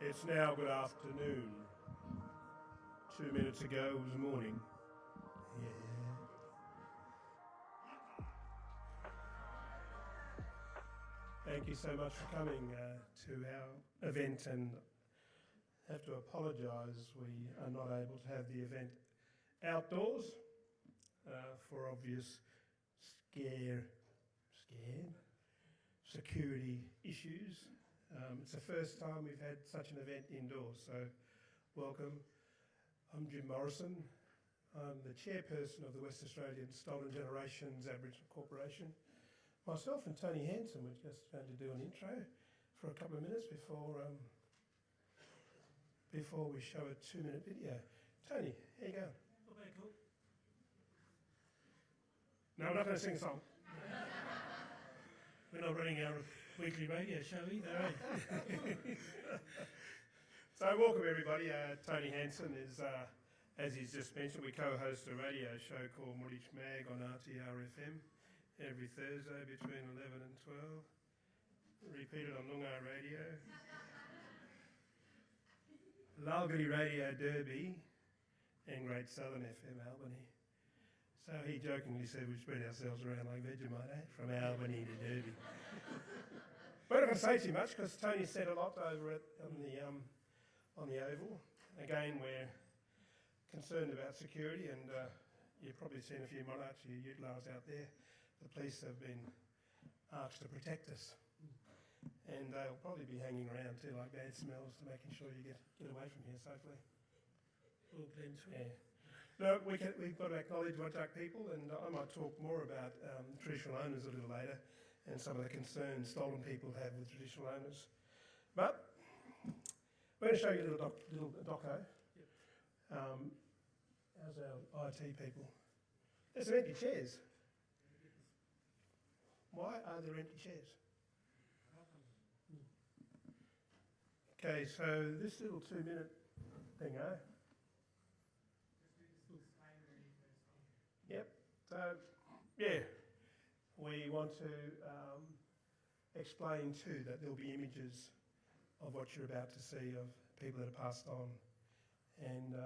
It's now good afternoon. 2 minutes ago it was morning. Yeah. Thank you so much for coming to our event, and I have to apologise, we are not able to have the event outdoors for obvious security issues. It's the first time we've had such an event indoors, so welcome. I'm Jim Morrison. I'm the chairperson of the West Australian Stolen Generations Aboriginal Corporation. Myself and Tony Hanson were just going to do an intro for a couple of minutes before we show a 2-minute video. Tony, how you going? Not very cool. No, I'm not going to sing a song. We're not running our weekly radio show either, eh? So welcome everybody. Tony Hanson is, as he's just mentioned, we co-host a radio show called Moorish Mag on RTR-FM every Thursday between 11 and 12. Repeated on Noongar Radio. Lalgiri Radio Derby and Great Southern FM Albany. So he jokingly said we spread ourselves around like Vegemite, eh? From Albany to Derby. We're not going to say too much because Tony said a lot over on the Oval. Again, we're concerned about security, and you've probably seen a few monarchs you utilise out there. The police have been asked to protect us, and they'll probably be hanging around too, like bad smells, to making sure you get away from here safely. All cleansed. Yeah. No, we've got to acknowledge Whadjuk people, and I might talk more about traditional owners a little later and some of the concerns stolen people have with traditional owners. But we're going to show you a little doco. Yep. How's our IT people? There's some empty chairs. Why are there empty chairs? Okay, so this little 2-minute thing, Yep. So, yeah, we want to explain too that there'll be images of what you're about to see of people that have passed on, and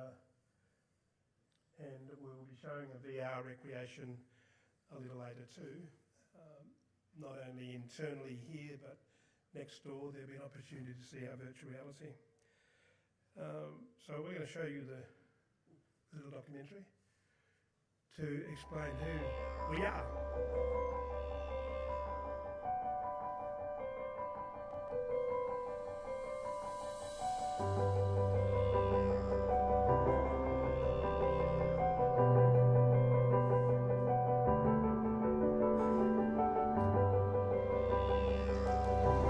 we'll be showing a VR recreation a little later too. Not only internally here, but next door there'll be an opportunity to see our virtual reality. So we're going to show you the little documentary to explain who we are.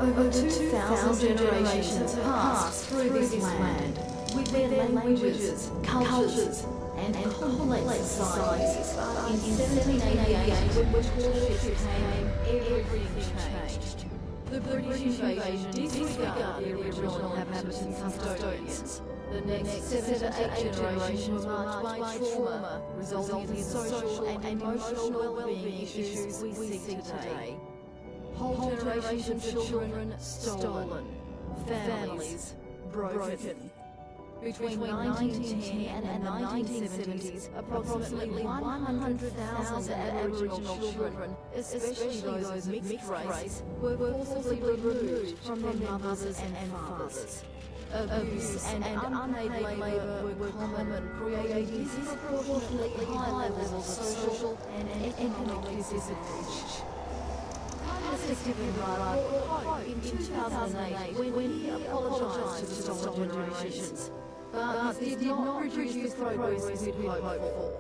Over 2,000 generations have passed through this land, with their languages, cultures, and complex societies. In 1788, when courtship came, everything changed. The British invasion disregarded the original inhabitants and custodians. The next 7 to 8 generations were marked by trauma, resulting in the social and emotional well-being issues we see today. Whole generations of children stolen, families broken. Between 1910 and the 1970s, approximately 100,000 Aboriginal children, especially those of mixed race, were forcibly removed from their mothers and fathers. Abuse and unpaid labour were common, creating disproportionately high levels of social and economic disadvantage. This given hope in 2008 when he apologised to the stolen generations, but this did not produce the progress we'd hoped for.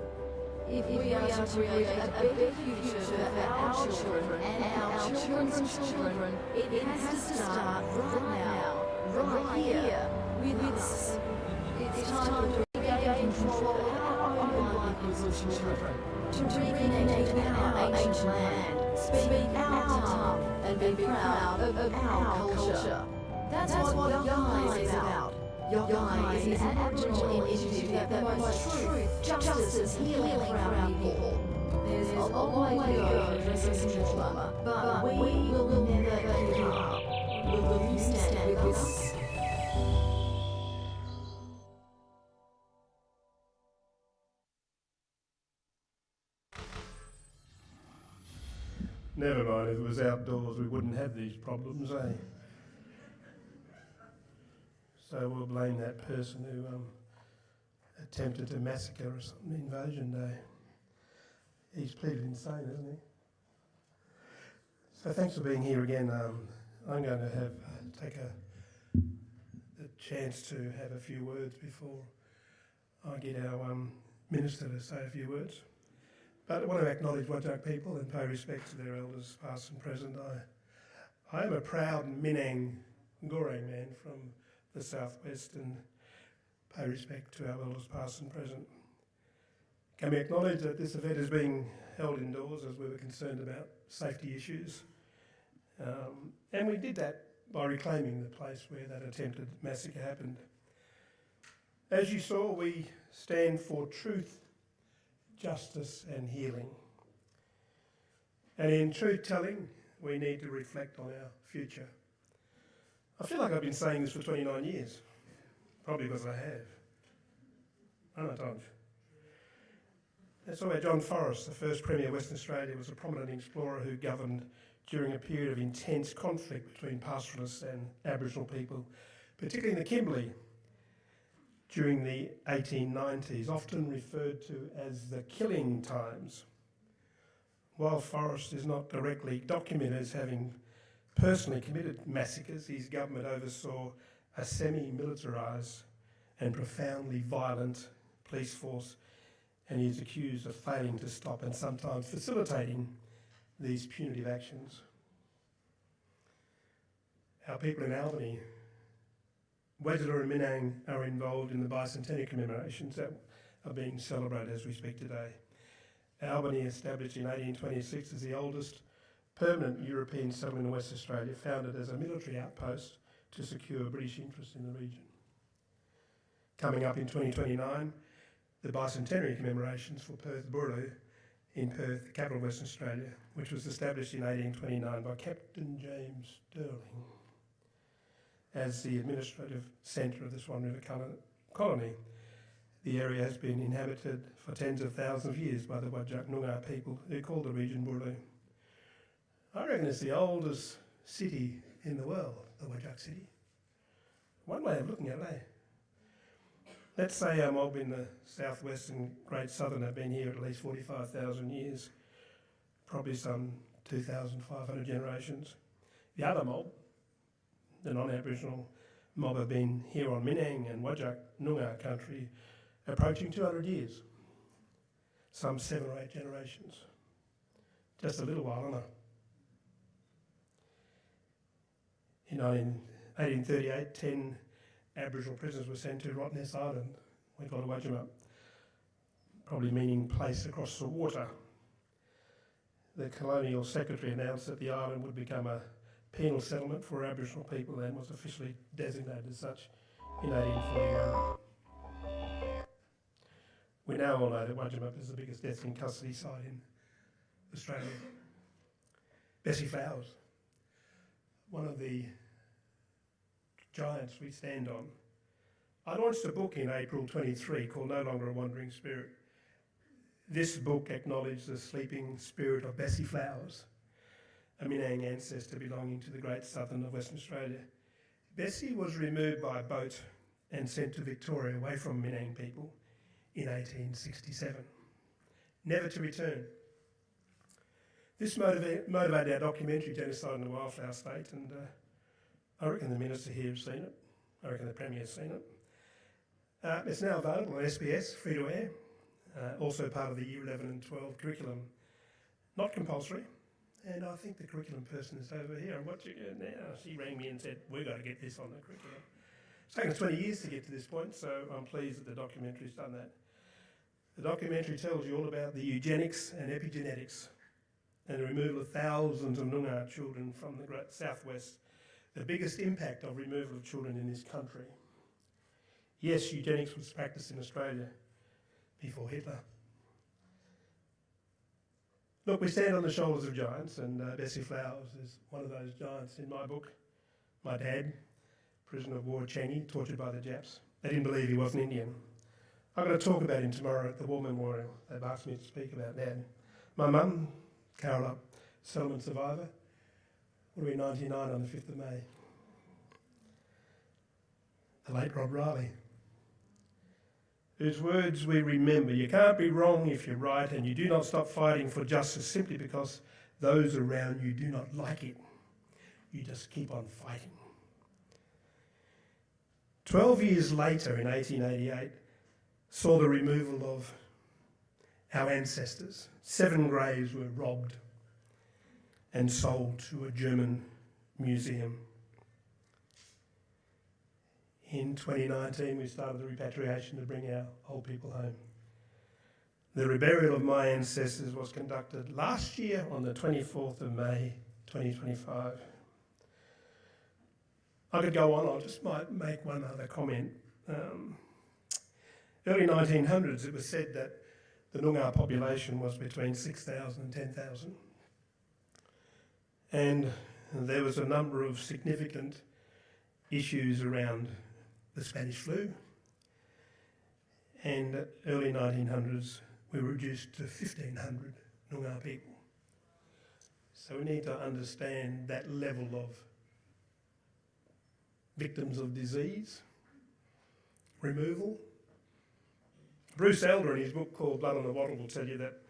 If we are to create a better future for our children and our children's children, it has to start right now, right here, with us. It's time to regain control of our own livelihoods of children, to reconnect with our ancient land, speak our tongue, and be proud of our culture. That's what Yokai is about. Yokai is an Aboriginal initiative that promotes truth, justice, healing for our people. There's a long way to go addressing trauma, but we will never give up. Will you stand with us? Never mind, if it was outdoors we wouldn't have these problems, eh? So we'll blame that person who attempted to massacre us on Invasion Day. He's pleaded insane, isn't he? So thanks for being here again. I'm going to take a chance to have a few words before I get our minister to say a few words. But I want to acknowledge Whadjuk people and pay respect to their elders, past and present. I am a proud Minang Goreng man from the southwest and pay respect to our elders, past and present. Can we acknowledge that this event is being held indoors as we were concerned about safety issues? And we did that by reclaiming the place where that attempted massacre happened. As you saw, we stand for truth, justice and healing. And in truth-telling, we need to reflect on our future. I feel like I've been saying this for 29 years, probably because I have. I know, don't. That's why John Forrest, the first Premier of Western Australia, was a prominent explorer who governed during a period of intense conflict between pastoralists and Aboriginal people, particularly in the Kimberley during the 1890s, often referred to as the killing times. While Forrest is not directly documented as having personally committed massacres, his government oversaw a semi-militarised and profoundly violent police force, and he is accused of failing to stop and sometimes facilitating these punitive actions. Our people in Albany, Whadjuk and Minang, are involved in the bicentennial commemorations that are being celebrated as we speak today. Albany, established in 1826 as the oldest permanent European settlement in West Australia, founded as a military outpost to secure British interest in the region. Coming up in 2029, the bicentenary commemorations for Perth Boorloo in Perth, the capital of Western Australia, which was established in 1829 by Captain James Stirling as the administrative centre of the Swan River colony. The area has been inhabited for tens of thousands of years by the Whadjuk Noongar people who call the region Boorloo. I reckon it's the oldest city in the world, the Whadjuk city. One way of looking at it, eh? Let's say our mob in the southwest and Great Southern have been here at least 45,000 years, probably some 2,500 generations. The other mob, the non-Aboriginal mob, have been here on Minang and Whadjuk Noongar country approaching 200 years, some 7 or 8 generations. Just a little while, isn't it? In 1838, 10 Aboriginal prisoners were sent to Rottnest Island. We call it Wajima, probably meaning place across the water. The colonial secretary announced that the island would become a penal settlement for Aboriginal people and was officially designated as such in 1841. We now all know that Wajima is the biggest death in custody site in Australia. Bessie Flowers, one of the giants we stand on. I launched a book in April 23 called No Longer a Wandering Spirit. This book acknowledged the sleeping spirit of Bessie Flowers, a Minang ancestor belonging to the Great Southern of Western Australia. Bessie was removed by boat and sent to Victoria away from Minang people in 1867, never to return. This motivated our documentary, Genocide in the Wildflower State, and I reckon the Minister here has seen it. I reckon the Premier has seen it. It's now available on SBS, free to air, also part of the Year 11 and 12 curriculum. Not compulsory, and I think the curriculum person is over here. I'm watching her now. She rang me and said, we've got to get this on the curriculum. It's taken us 20 years to get to this point, so I'm pleased that the documentary's done that. The documentary tells you all about the eugenics and epigenetics and the removal of thousands of Noongar children from the Great Southwest, the biggest impact of removal of children in this country. Yes, eugenics was practiced in Australia before Hitler. Look, we stand on the shoulders of giants, and Bessie Flowers is one of those giants in my book. My dad, prisoner of war Changi, tortured by the Japs. They didn't believe he wasn't Indian. I'm going to talk about him tomorrow at the War Memorial. They've asked me to speak about Dad. My mum, Carola, settlement survivor. Would have been 99 on the 5th of May. The late Rob Riley, whose words we remember: "You can't be wrong if you're right, and you do not stop fighting for justice simply because those around you do not like it. You just keep on fighting." 12 years later, in 1888, saw the removal of our ancestors. 7 graves were robbed and sold to a German museum. In 2019, we started the repatriation to bring our old people home. The reburial of my ancestors was conducted last year on the 24th of May, 2025. I could go on, I just might make one other comment. Early 1900s, it was said that the Noongar population was between 6,000 and 10,000. And there was a number of significant issues around the Spanish flu. And early 1900s, we were reduced to 1,500 Noongar people. So we need to understand that level of victims of disease, removal. Bruce Elder, in his book called Blood on the Wattle, will tell you that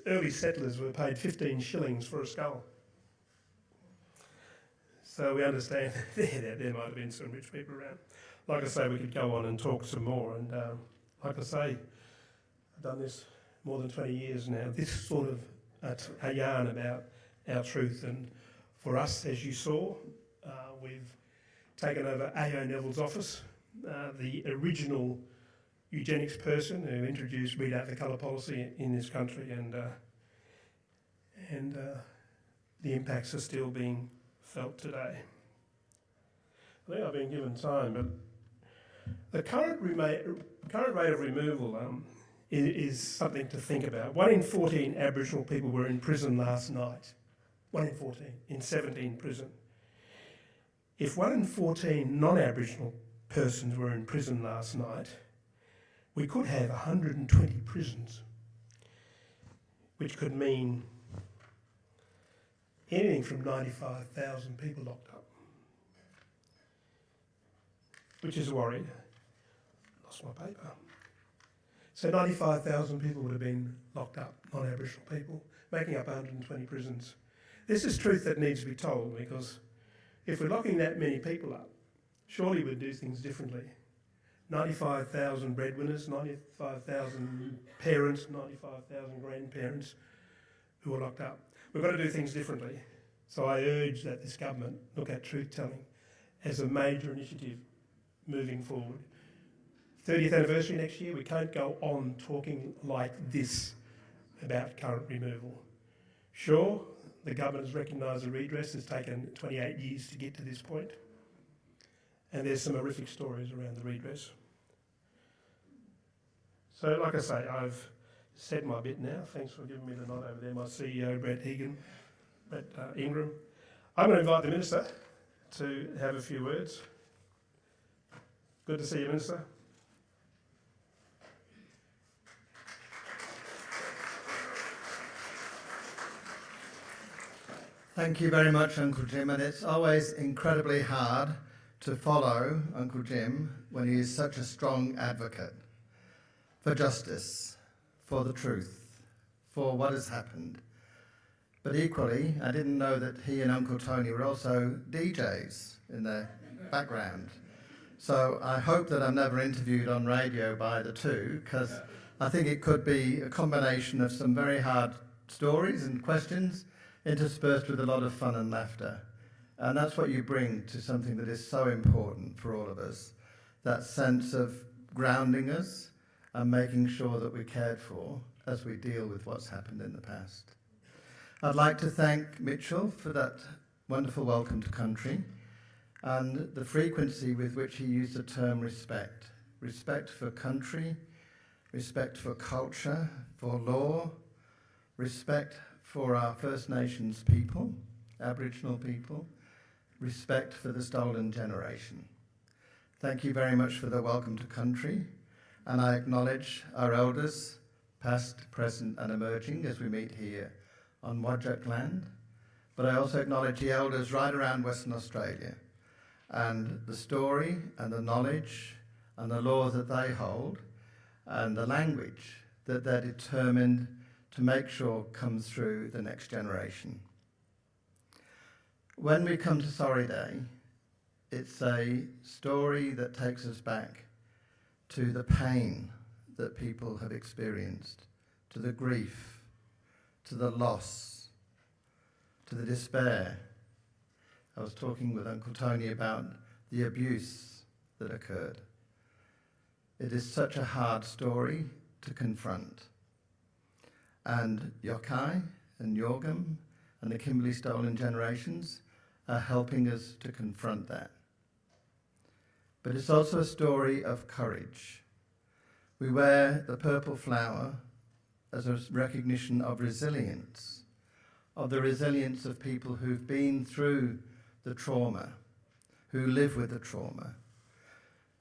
early settlers were paid 15 shillings for a skull. So we understand there might have been some rich people around. Like I say, we could go on and talk some more. And like I say, I've done this more than 20 years now. This sort of a yarn about our truth. And for us, as you saw, we've taken over A.O. Neville's office, the original eugenics person who introduced read out the colour policy in this country, and the impacts are still being felt today. I think I've been given time, but the current rate of removal is something to think about. 1 in 14 Aboriginal people were in prison last night. 1 in 14 in 17 prison. If 1 in 14 non-Aboriginal persons were in prison last night, we could have 120 prisons, which could mean anything from 95,000 people locked up, which is worried. Lost my paper. So 95,000 people would have been locked up, non-Aboriginal people, making up 120 prisons. This is truth that needs to be told, because if we're locking that many people up, surely we'd do things differently. 95,000 breadwinners, 95,000 parents, 95,000 grandparents who are locked up. We've got to do things differently. So I urge that this government look at truth-telling as a major initiative moving forward. 30th anniversary next year, we can't go on talking like this about current removal. Sure, the government has recognised the redress. It's taken 28 years to get to this point. And there's some horrific stories around the redress. So, like I say, I've said my bit now. Thanks for giving me the nod over there, my CEO, Brett Ingram. I'm going to invite the Minister to have a few words. Good to see you, Minister. Thank you very much, Uncle Jim, and it's always incredibly hard to follow Uncle Jim when he is such a strong advocate for justice, for the truth, for what has happened. But equally, I didn't know that he and Uncle Tony were also DJs in their background. So I hope that I'm never interviewed on radio by the two, because I think it could be a combination of some very hard stories and questions interspersed with a lot of fun and laughter. And that's what you bring to something that is so important for all of us, that sense of grounding us and making sure that we're cared for as we deal with what's happened in the past. I'd like to thank Mitchell for that wonderful welcome to country and the frequency with which he used the term respect. Respect for country, respect for culture, for law, respect for our First Nations people, Aboriginal people, respect for the stolen generation. Thank you very much for the welcome to country, and I acknowledge our elders, past, present and emerging, as we meet here on Whadjuk land, but I also acknowledge the elders right around Western Australia and the story and the knowledge and the law that they hold and the language that they're determined to make sure comes through the next generation. When we come to Sorry Day, it's a story that takes us back to the pain that people have experienced, to the grief, to the loss, to the despair. I was talking with Uncle Tony about the abuse that occurred. It is such a hard story to confront. And Yokai and Yorgum and the Kimberley Stolen generations are helping us to confront that. But it's also a story of courage. We wear the purple flower as a recognition of resilience, of the resilience of people who've been through the trauma, who live with the trauma.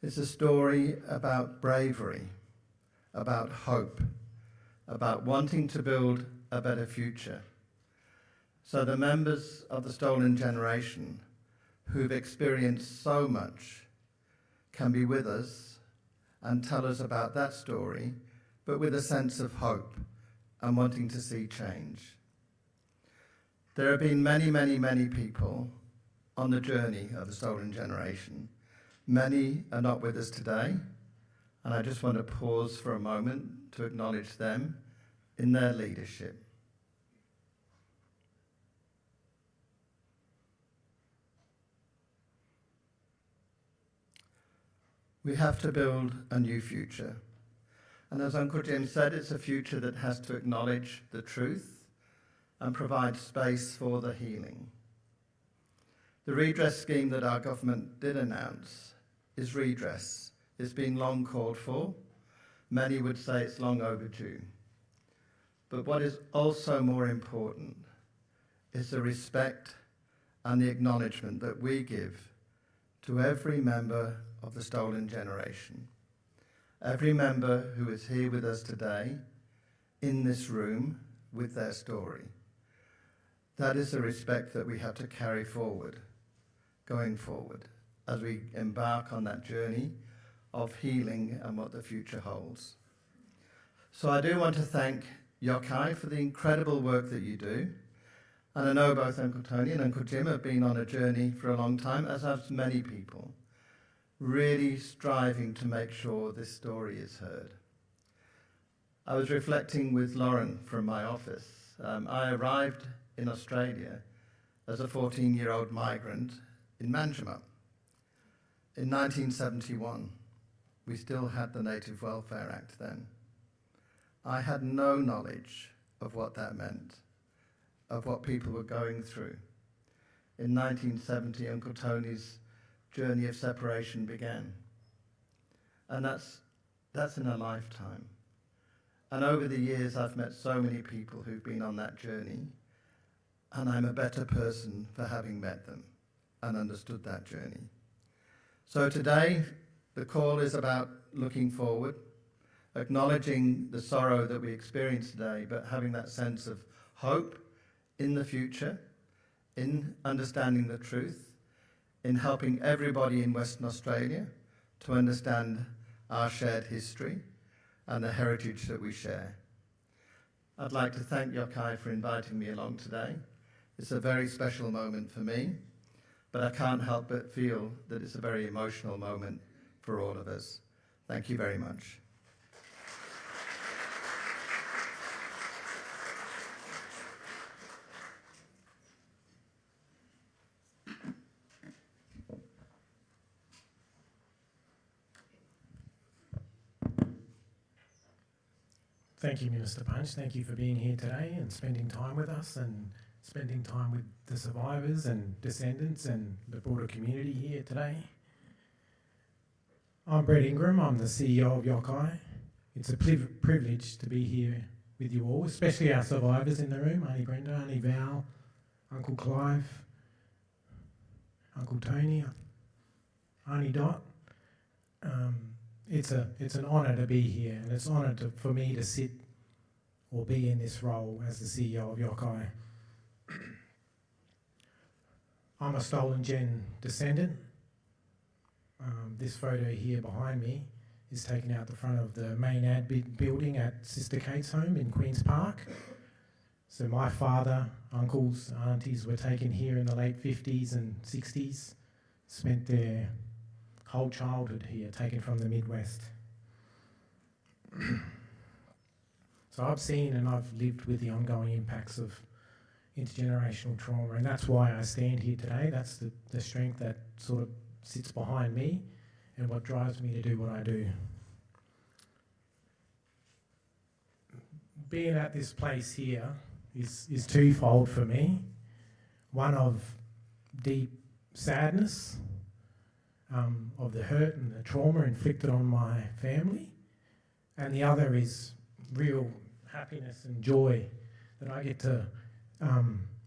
It's a story about bravery, about hope, about wanting to build a better future. So the members of the Stolen generation who've experienced so much can be with us and tell us about that story, but with a sense of hope and wanting to see change. There have been many, many, many people on the journey of the Stolen generation. Many are not with us today, and I just want to pause for a moment to acknowledge them in their leadership. We have to build a new future. And as Uncle Jim said, it's a future that has to acknowledge the truth and provide space for the healing. The redress scheme that our government did announce is redress. It's been long called for. Many would say it's long overdue. But what is also more important is the respect and the acknowledgement that we give to every member of the Stolen generation. Every member who is here with us today, in this room, with their story. That is the respect that we have to carry forward, going forward, as we embark on that journey of healing and what the future holds. So I do want to thank Yokai for the incredible work that you do. And I know both Uncle Tony and Uncle Jim have been on a journey for a long time, as have many people, really striving to make sure this story is heard. I was reflecting with Lauren from my office. I arrived in Australia as a 14-year-old migrant in Manjimup. In 1971, we still had the Native Welfare Act then. I had no knowledge of what that meant, of what people were going through. In 1970, Uncle Tony's journey of separation began. And that's in a lifetime. And over the years, I've met so many people who've been on that journey, and I'm a better person for having met them and understood that journey. So today, the call is about looking forward, acknowledging the sorrow that we experience today, but having that sense of hope in the future, in understanding the truth, in helping everybody in Western Australia to understand our shared history and the heritage that we share. I'd like to thank Yokai for inviting me along today. It's a very special moment for me, but I can't help but feel that it's a very emotional moment for all of us. Thank you very much. Thank you, Minister Punch. Thank you for being here today and spending time with us and spending time with the survivors and descendants and the broader community here today. I'm Brett Ingram. I'm the CEO of Yokai. It's a privilege to be here with you all, especially our survivors in the room, Auntie Brenda, Auntie Val, Uncle Clive, Uncle Tony, Auntie Dot. It's an honour to be here, and it's an honour for me to sit or be in this role as the CEO of Yokai. I'm a stolen gen descendant. This photo here behind me is taken out the front of the main building at Sister Kate's home in Queen's Park. So my father, uncles, aunties were taken here in the late 50s and 60s, spent their whole childhood here, taken from the Midwest. So I've seen and I've lived with the ongoing impacts of intergenerational trauma, and that's why I stand here today. That's the strength that sort of sits behind me and what drives me to do what I do. Being at this place here is twofold for me. One of deep sadness, of the hurt and the trauma inflicted on my family, and the other is real happiness and joy that I get to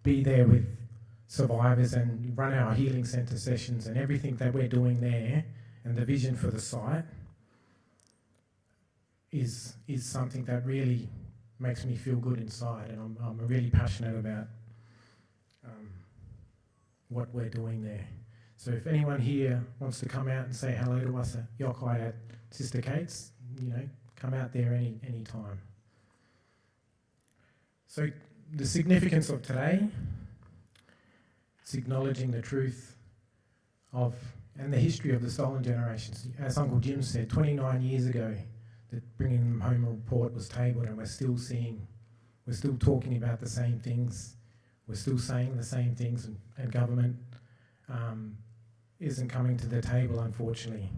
be there with survivors and run our healing centre sessions, and everything that we're doing there and the vision for the site is something that really makes me feel good inside, and I'm really passionate about what we're doing there. So if anyone here wants to come out and say hello to us at Yokai at Sister Kate's, come out there any time. So the significance of today, it's acknowledging the truth of and the history of the stolen generations. As Uncle Jim said, 29 years ago, that Bringing Them Home report was tabled, and we're still talking about the same things, we're still saying the same things, and government isn't coming to the table, unfortunately.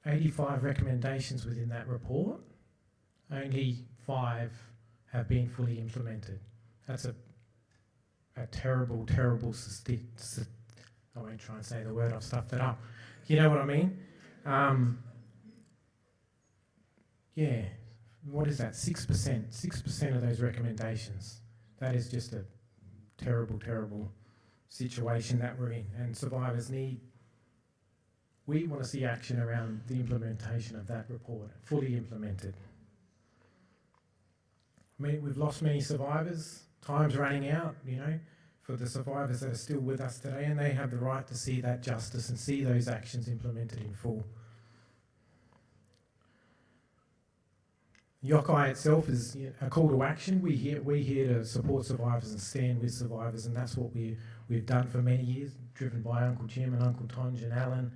"85 recommendations within that report, only 5 have been fully implemented." That's a terrible, terrible statistic. I won't try and say the word, I've stuffed it up. You know what I mean? Yeah, what is that? 6% of those recommendations. That is just a terrible, terrible situation that we're in, and survivors we want to see action around the implementation of that report, fully implemented. We've lost many survivors. Time's running out, for the survivors that are still with us today, and they have the right to see that justice and see those actions implemented in full. Yokai itself is a call to action. We're here to support survivors and stand with survivors, and that's what we've done for many years, driven by Uncle Jim and Uncle Tonj and Alan,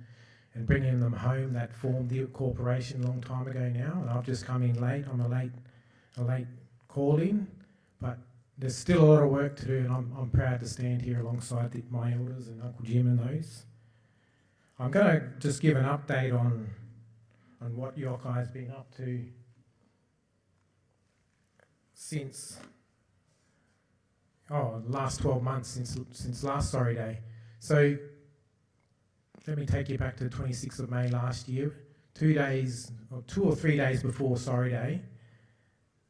and Bringing Them Home, that formed the corporation a long time ago now. And I've just come in late. I'm a late call-in, but there's still a lot of work to do, and I'm proud to stand here alongside my elders and Uncle Jim and those. I'm going to just give an update on what Yokai's been up to since last 12 months, since last Sorry Day. So let me take you back to the 26th of May last year. 2 or 3 days before Sorry Day,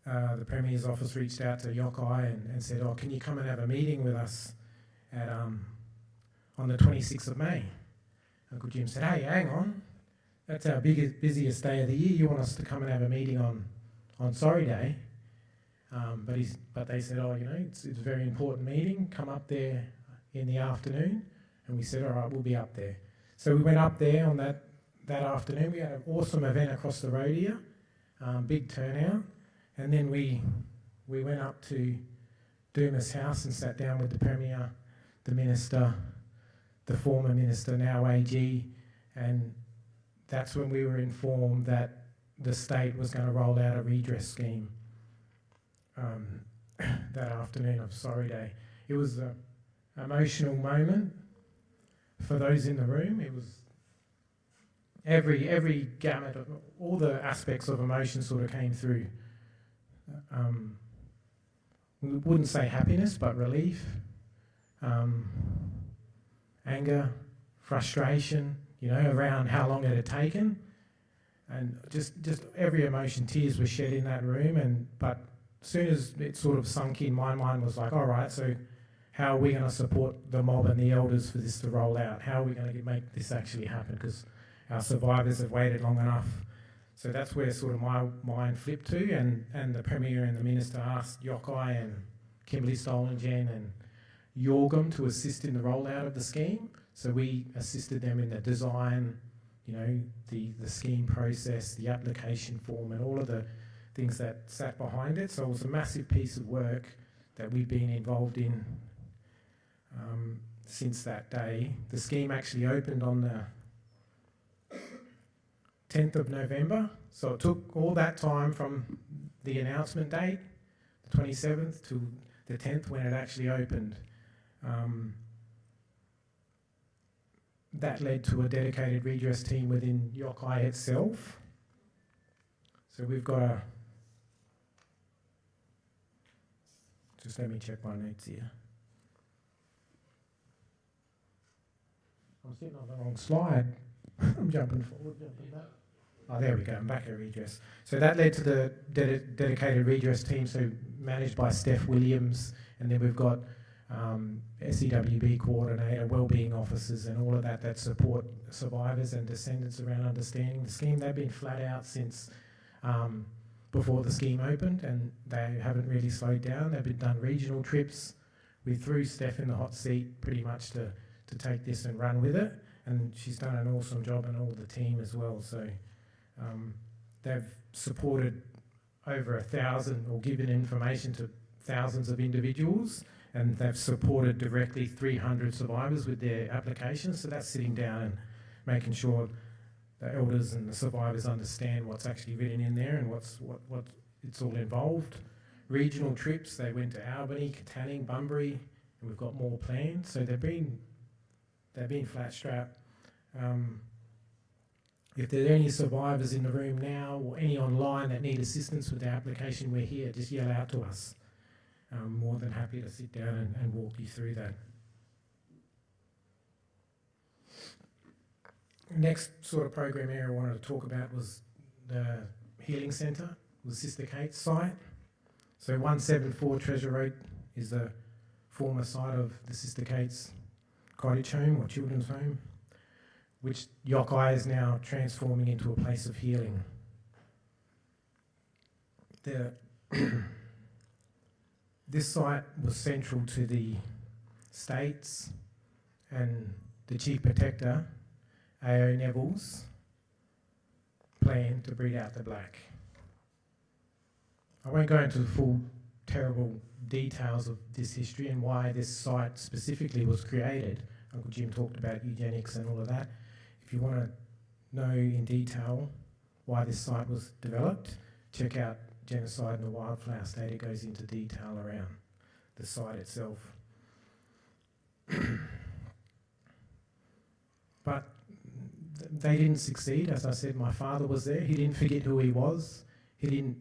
the Premier's office reached out to Yokai and said, "Can you come and have a meeting with us on the 26th of May?" Uncle Jim said, "Hey, hang on, that's our busiest day of the year. You want us to come and have a meeting on Sorry Day?" But they said, it's a very important meeting. Come up there in the afternoon. And we said, all right, we'll be up there. So we went up there on that afternoon. We had an awesome event across the road here, big turnout. And then we went up to Dooma's house and sat down with the Premier, the Minister, the former Minister, now AG, and that's when we were informed that the state was going to roll out a redress scheme that afternoon of Sorry Day. It was an emotional moment for those in the room. It was every gamut of all the aspects of emotion sort of came through. We wouldn't say happiness, but relief, anger, frustration, around how long it had taken, and just every emotion. Tears were shed in that room, but as soon as it sort of sunk in, my mind was like, all right, so how are we going to support the mob and the elders for this to roll out? How are we going to make this actually happen? Because our survivors have waited long enough. So that's where sort of my mind flipped to, and the Premier and the Minister asked Yokai and Kimberley Stolingen and Yorgum to assist in the rollout of the scheme. So we assisted them in the design, you know, the scheme process, the application form, and all of the things that sat behind it. So it was a massive piece of work that we've been involved in since that day. The scheme actually opened on the 10th of November. So it took all that time from the announcement date, the 27th, to the 10th when it actually opened. That led to a dedicated redress team within Yokai itself. So we've got a... Just let me check my notes here. I'm sitting on the wrong slide. I'm jumping forward, jumping back. Oh, there we go. I'm back at redress. So that led to the dedicated redress team, so managed by Steph Williams, and then we've got SEWB coordinator, wellbeing officers, and all of that support survivors and descendants around understanding the scheme. They've been flat out since before the scheme opened, and they haven't really slowed down. They've done regional trips. We threw Steph in the hot seat pretty much to take this and run with it, and she's done an awesome job, and all the team as well. So they've supported over 1,000 or given information to thousands of individuals, and they've supported directly 300 survivors with their applications. So that's sitting down and making sure the elders and the survivors understand what's actually written in there and what it's all involved. Regional trips, they went to Albany, Katanning, Bunbury, and we've got more planned. So they've been flat strapped. If there are any survivors in the room now or any online that need assistance with their application, we're here. Just yell out to us. I'm more than happy to sit down and walk you through that. Next sort of program area I wanted to talk about was the Healing Centre, the Sister Kate's site. So 174 Treasure Road is the former site of the Sister Kate's cottage home or children's home, which Yokai is now transforming into a place of healing. This site was central to the States and the Chief Protector, A.O. Neville's plan to breed out the black. I won't go into the full terrible details of this history and why this site specifically was created. Uncle Jim talked about eugenics and all of that. If you want to know in detail why this site was developed, check out Genocide in the Wildflower State. It goes into detail around the site itself. But they didn't succeed. As I said, my father was there. He didn't forget who he was. He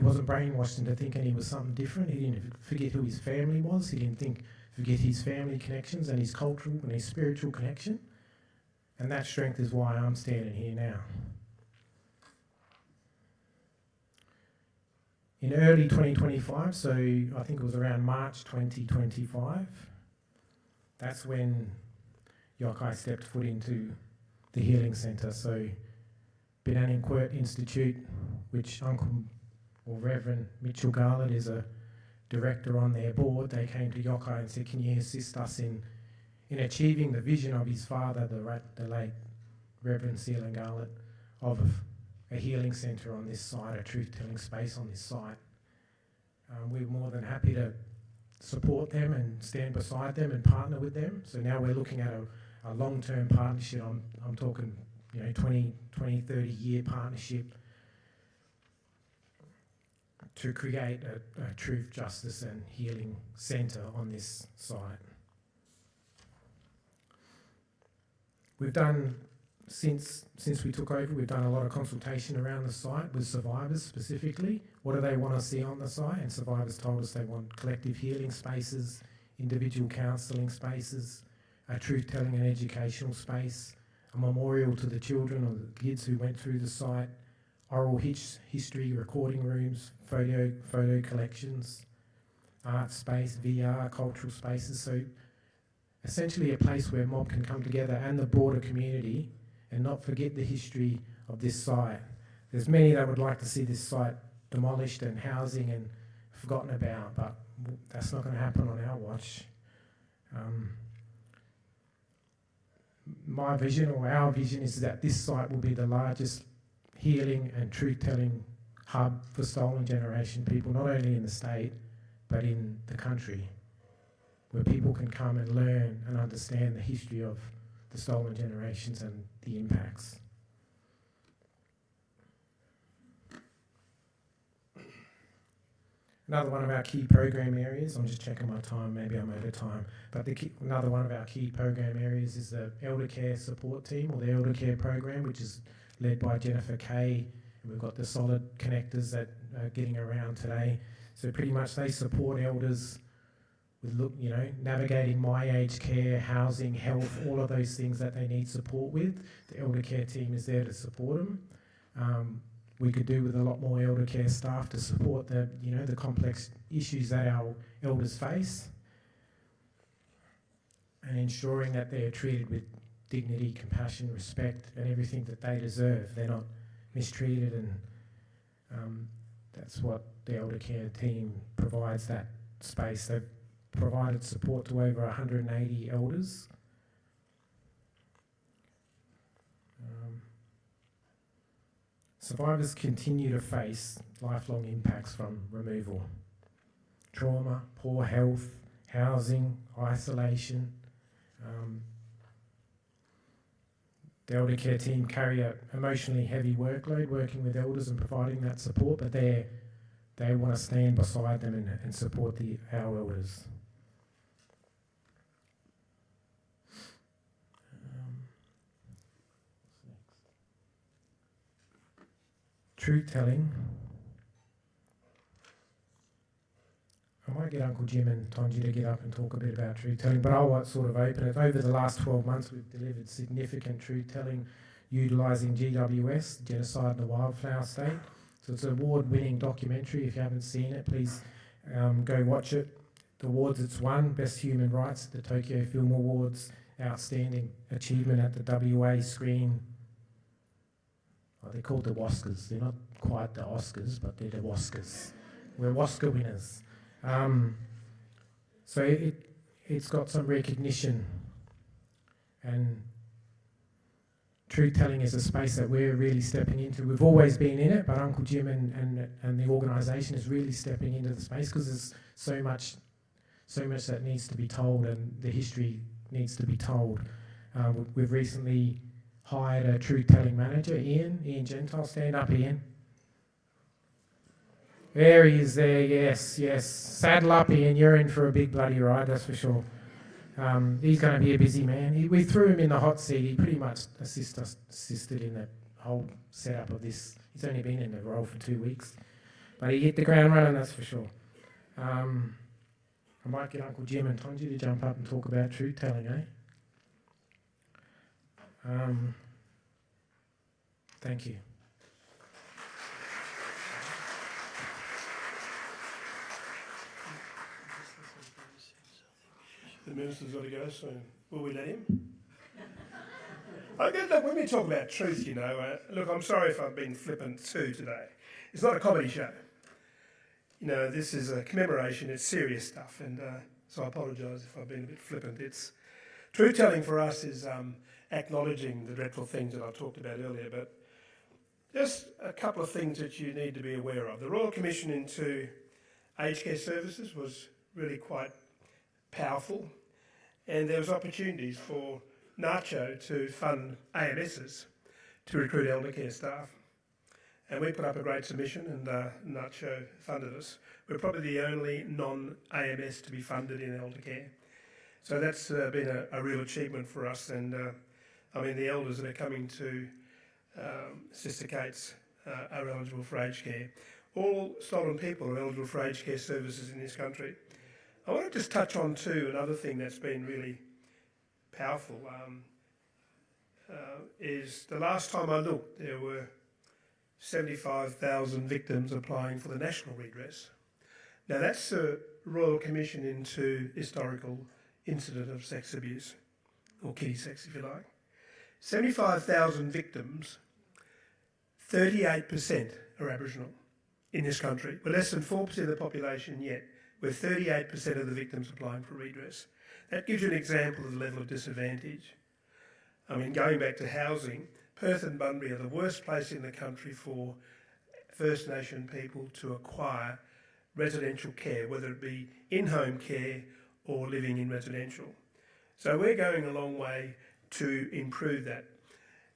wasn't brainwashed into thinking he was something different. He didn't forget who his family was. He didn't forget his family connections and his cultural and his spiritual connection. And that strength is why I'm standing here now. In early 2025, so I think it was around March 2025, that's when Yokai stepped foot into the Healing Centre. So Benanning Quirt Institute, which Uncle or Reverend Mitchell Garland is a director on their board, they came to Yokai and said, can you assist us in achieving the vision of his father, the late Reverend Sealan Garland, of a healing centre on this site, a truth-telling space on this site. We're more than happy to support them and stand beside them and partner with them. So now we're looking at a long-term partnership. I'm talking 20, 30-year partnership to create a truth, justice and healing centre on this site. We've done, since we took over, we've done a lot of consultation around the site with survivors specifically. What do they want to see on the site? And survivors told us they want collective healing spaces, individual counselling spaces, a truth-telling and educational space, a memorial to the children or the kids who went through the site, oral history, recording rooms, photo collections, art space, VR, cultural spaces. So essentially a place where mob can come together and the broader community and not forget the history of this site. there's many that would like to see this site demolished and housing and forgotten about, but that's not going to happen on our watch. My vision, or our vision, is that this site will be the largest healing and truth-telling hub for stolen generation people, not only in the state, but in the country, where people can come and learn and understand the history of the stolen generations and the impacts. Another one of our key program areas, I'm just checking my time, maybe I'm over time, but another one of our key program areas is the Elder Care Support Team, or the Elder Care Program, which is led by Jennifer Kay. And we've got the solid connectors that are getting around today. So pretty much they support elders with, navigating my aged care, housing, health, all of those things that they need support with. The Elder Care team is there to support them. We could do with a lot more elder care staff to support the complex issues that our elders face, and ensuring that they're treated with dignity, compassion, respect, and everything that they deserve. They're not mistreated, and that's what the elder care team provides, that space. They've provided support to over 180 elders. Survivors continue to face lifelong impacts from removal. Trauma, poor health, housing, isolation. The elder care team carry an emotionally heavy workload working with elders and providing that support, but they want to stand beside them and support our elders. Truth telling. I might get Uncle Jim and Tonji to get up and talk a bit about truth telling, but I'll sort of open it. Over the last 12 months, we've delivered significant truth telling utilising GWS, Genocide in the Wildflower State. So it's an award-winning documentary. If you haven't seen it, please go watch it. The awards it's won: Best Human Rights at the Tokyo Film Awards, Outstanding Achievement at the WA Screen. They're called the Oscars. They're not quite the Oscars, but they're the Oscars. We're Oscar winners. So it's got some recognition, and truth-telling is a space that we're really stepping into. We've always been in it, but Uncle Jim and the organisation is really stepping into the space, because there's so much that needs to be told, and the history needs to be told. We've recently hired a truth-telling manager, Ian Gentile. Stand up, Ian. There he is there, yes. Saddle up, Ian, you're in for a big bloody ride, that's for sure. He's going to be a busy man. We threw him in the hot seat. He pretty much assisted in the whole setup of this. He's only been in the role for 2 weeks. But he hit the ground running, that's for sure. I might get Uncle Jim and Tonji to jump up and talk about truth-telling, eh? Thank you. The minister's got to go soon. Will we let him? Okay, look, when we talk about truth, look, I'm sorry if I've been flippant too today. It's not a comedy show. This is a commemoration. It's serious stuff, and so I apologise if I've been a bit flippant. It's truth-telling for us is acknowledging the dreadful things that I talked about earlier, but just a couple of things that you need to be aware of. The Royal Commission into Aged Care Services was really quite powerful, and there was opportunities for NACHO to fund AMSs to recruit elder care staff. And we put up a great submission, and NACHO funded us. We're probably the only non-AMS to be funded in elder care. So that's been a real achievement for us, and the elders that are coming to Sister Kate's are eligible for aged care. All stolen people are eligible for aged care services in this country. I want to just touch on too, another thing that's been really powerful is the last time I looked, there were 75,000 victims applying for the national redress. Now that's a Royal Commission into historical incident of sex abuse, or kiddie sex if you like. 75,000 victims, 38% are Aboriginal in this country. We're less than 4% of the population yet, with 38% of the victims applying for redress. That gives you an example of the level of disadvantage. I mean, going back to housing, Perth and Bunbury are the worst place in the country for First Nation people to acquire residential care, whether it be in-home care or living in residential. So we're going a long way to improve that.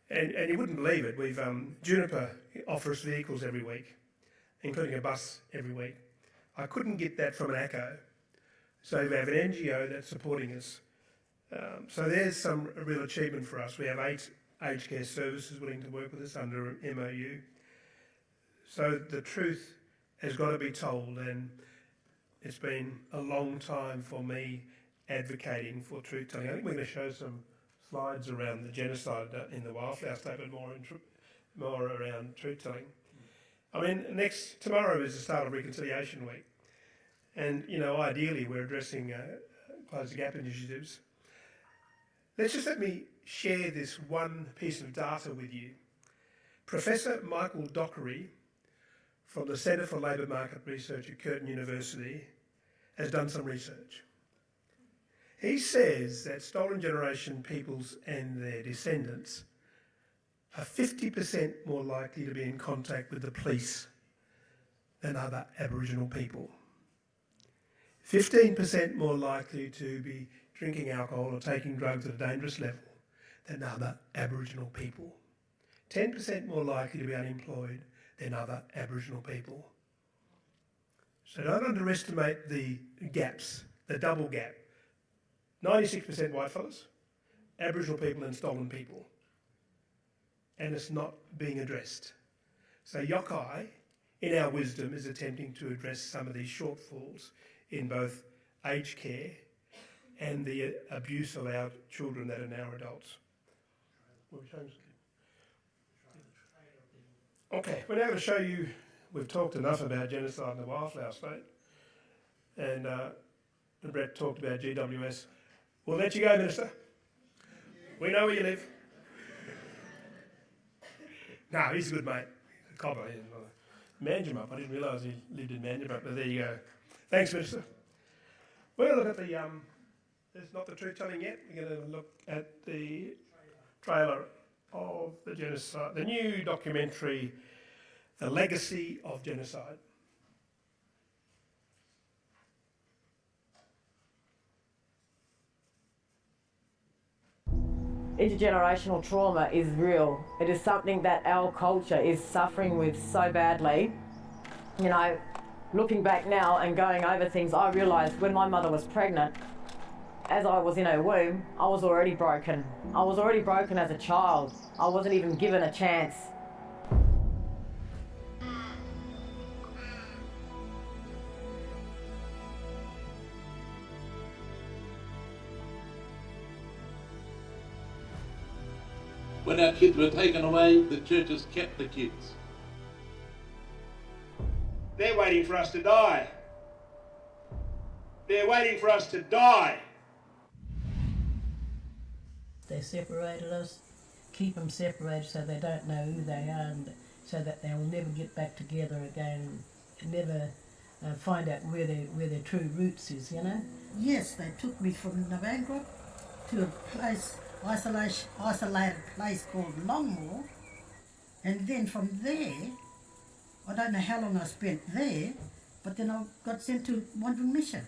And you wouldn't believe it, we've Juniper offers vehicles every week, including a bus every week. I couldn't get that from an ACO. So we have an NGO that's supporting us. So there's some real achievement for us. We have 8 aged care services willing to work with us under MOU. So the truth has got to be told, and it's been a long time for me advocating for truth telling. I think we're going to show some slides around the genocide in the Wildflower State, but more around truth telling. I mean, tomorrow is the start of Reconciliation Week, and ideally we're addressing close the gap initiatives. Let me share this one piece of data with you. Professor Michael Dockery from the Centre for Labour Market Research at Curtin University has done some research. He says that stolen generation peoples and their descendants are 50% more likely to be in contact with the police than other Aboriginal people. 15% more likely to be drinking alcohol or taking drugs at a dangerous level than other Aboriginal people. 10% more likely to be unemployed than other Aboriginal people. So don't underestimate the gaps, the double gap. 96% white fellas, Aboriginal people and stolen people. And it's not being addressed. So Yokai, in our wisdom, is attempting to address some of these shortfalls in both aged care and the abuse of our children that are now adults. Okay, we're now going to show you, we've talked enough about genocide in the Wildflower State, and Brett talked about GWS. We'll let you go, Minister. We know where you live. No, he's a good mate. A cobber. Manjimup. I didn't realise he lived in Manjimup, but there you go. Thanks, Minister. We're going to look at the, there's not the truth telling yet. We're going to look at the trailer of the genocide, the new documentary, The Legacy of Genocide. Intergenerational trauma is real. It is something that our culture is suffering with so badly. Looking back now and going over things, I realised when my mother was pregnant, as I was in her womb, I was already broken. I was already broken as a child. I wasn't even given a chance. When our kids were taken away, the churches kept the kids. They're waiting for us to die. They're waiting for us to die. They separated us, keep them separated so they don't know who they are, and so that they will never get back together again, and never find out where their true roots is, Yes, they took me from Navangra to a place, isolated place called Longmore, and then from there, I don't know how long I spent there, but then I got sent to Wandering Mission.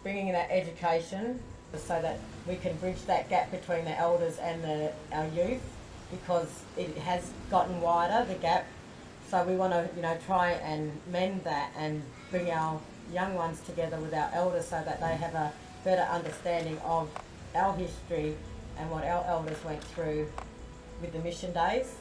Bringing that education so that we can bridge that gap between the elders and our youth, because it has gotten wider, the gap. So we want to, try and mend that and bring our young ones together with our elders so that they have a better understanding of our history and what our elders went through with the mission days.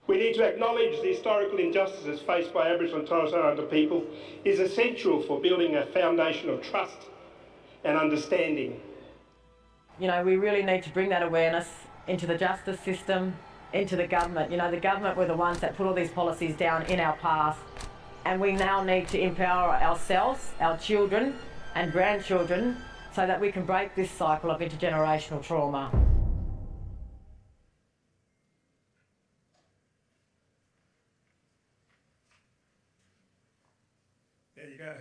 We need to acknowledge the historical injustices faced by Aboriginal and Torres Strait Islander people is essential for building a foundation of trust and understanding. We really need to bring that awareness into the justice system, into the government. The government were the ones that put all these policies down in our past, and we now need to empower ourselves, our children and grandchildren, so that we can break this cycle of intergenerational trauma. There you go.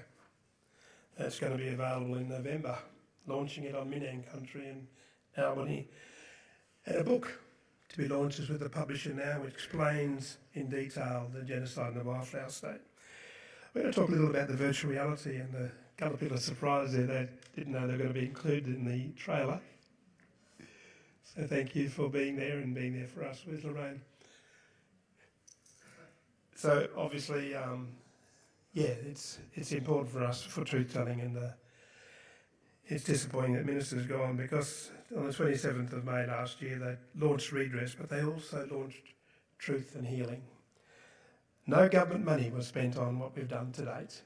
That's going to be available in November, launching it on Minang Country in Albany. And a book to be launched is with the publisher now, which explains in detail the genocide in the Wildflower State. We're going to talk a little about the virtual reality, and a couple of people are surprised there. They didn't know they were going to be included in the trailer. So thank you for being there and being there for us with Lorraine. So obviously, it's important for us for truth-telling, and it's disappointing that ministers go on, because on the 27th of May last year they launched redress, but they also launched truth and healing. No government money was spent on what we've done to date.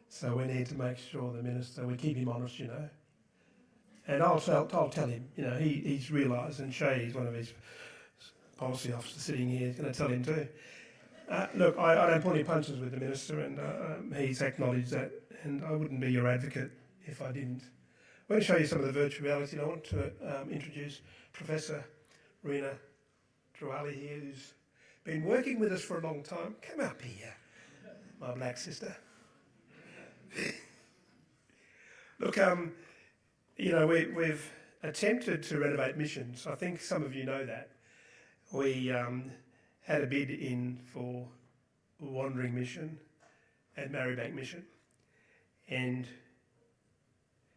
So we need to make sure the minister, we keep him honest, you know. And I'll tell him, you know, he's realised, and Shay's one of his policy officers sitting here, is going to tell him too. Look, I don't pull any punches with the minister, and he's acknowledged that, and I wouldn't be your advocate if I didn't. I'm going to show you some of the virtual reality, and I want to introduce Professor Rena Truali here, who's been working with us for a long time. Come up here, my black sister. Look, you know, we've attempted to renovate missions. I think some of you know that. We had a bid in for Wandering Mission and Marrowbank Mission, and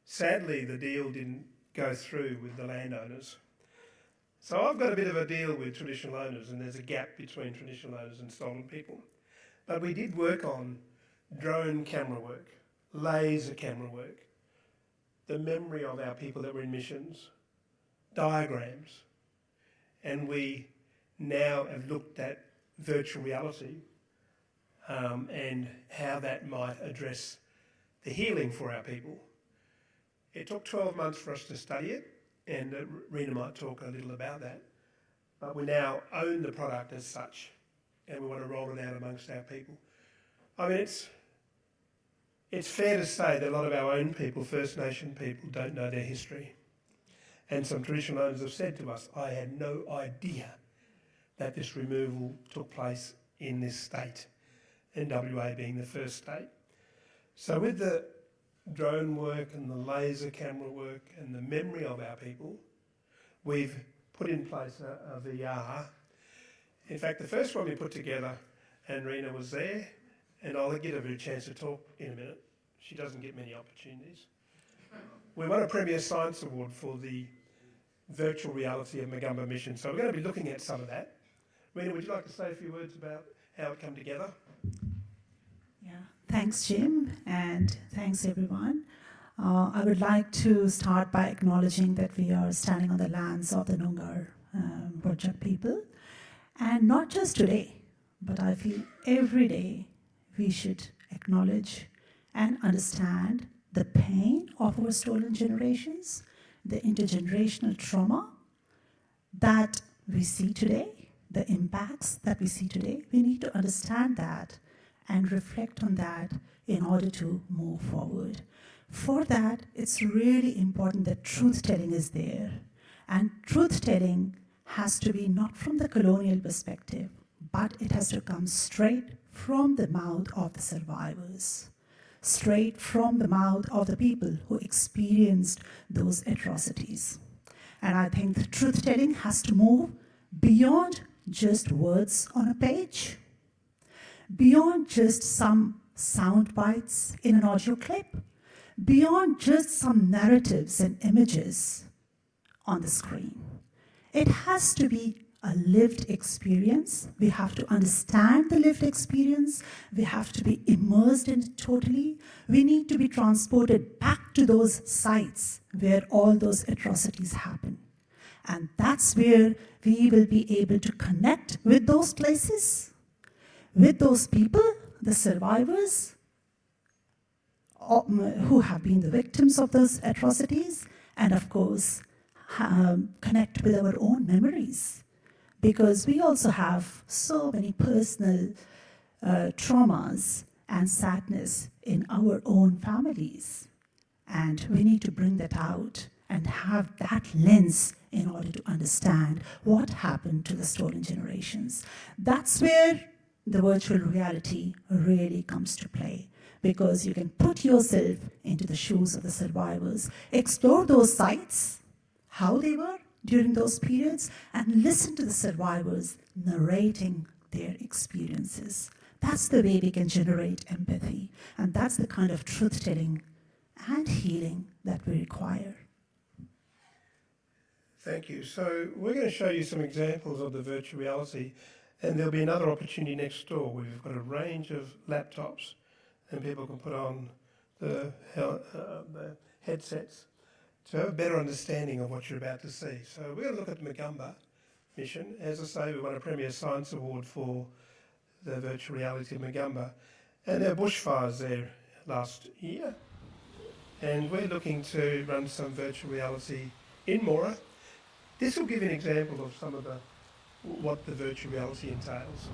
sadly the deal didn't go through with the landowners. So I've got a bit of a deal with traditional owners, and there's a gap between traditional owners and stolen people. But we did work on drone camera work, laser camera work, the memory of our people that were in missions, diagrams, and we now have looked at virtual reality and how that might address the healing for our people. It took 12 months for us to study it, and Rena might talk a little about that. But we now own the product as such, and we want to roll it out amongst our people. I mean, it's fair to say that a lot of our own people, First Nation people, don't know their history. And some traditional owners have said to us, I had no idea that this removal took place in this state, and WA being the first state. So with the drone work and the laser camera work and the memory of our people, we've put in place a VR. In fact, the first one we put together, and Rena was there, and I'll give her a chance to talk in a minute. She doesn't get many opportunities. We won a Premier Science Award for the virtual reality of Magumba Mission, so we're going to be looking at some of that. Rena, would you like to say a few words about how it came together? Yeah, thanks, Jim, and thanks, everyone. I would like to start by acknowledging that we are standing on the lands of the Noongar Burjak people. And not just today, but I feel every day we should acknowledge and understand the pain of our stolen generations, the intergenerational trauma that we see today, the impacts that we see today. We need to understand that and reflect on that in order to move forward. For that, it's really important that truth-telling is there. And truth-telling has to be not from the colonial perspective, but it has to come straight from the mouth of the survivors, straight from the mouth of the people who experienced those atrocities. And I think the truth-telling has to move beyond just words on a page, beyond just some sound bites in an audio clip, beyond just some narratives and images on the screen. It has to be a lived experience. We have to understand the lived experience. We have to be immersed in it totally. We need to be transported back to those sites where all those atrocities happen. And that's where we will be able to connect with those places, with those people, the survivors, who have been the victims of those atrocities, and of course, connect with our own memories. Because we also have so many personal traumas and sadness in our own families. And we need to bring that out and have that lens in order to understand what happened to the stolen generations. That's where the virtual reality really comes to play, because you can put yourself into the shoes of the survivors, explore those sites, how they were during those periods, and listen to the survivors narrating their experiences. That's the way we can generate empathy, and that's the kind of truth-telling and healing that we require. Thank you. So we're going to show you some examples of the virtual reality, and there'll be another opportunity next door where we've got a range of laptops and people can put on the headsets to have a better understanding of what you're about to see. So we're going to look at the Magumba mission. As I say, we won a Premier Science Award for the virtual reality of Magumba, and there were bushfires there last year. And we're looking to run some virtual reality in Mora. This will give you an example of some of what the virtual reality entails.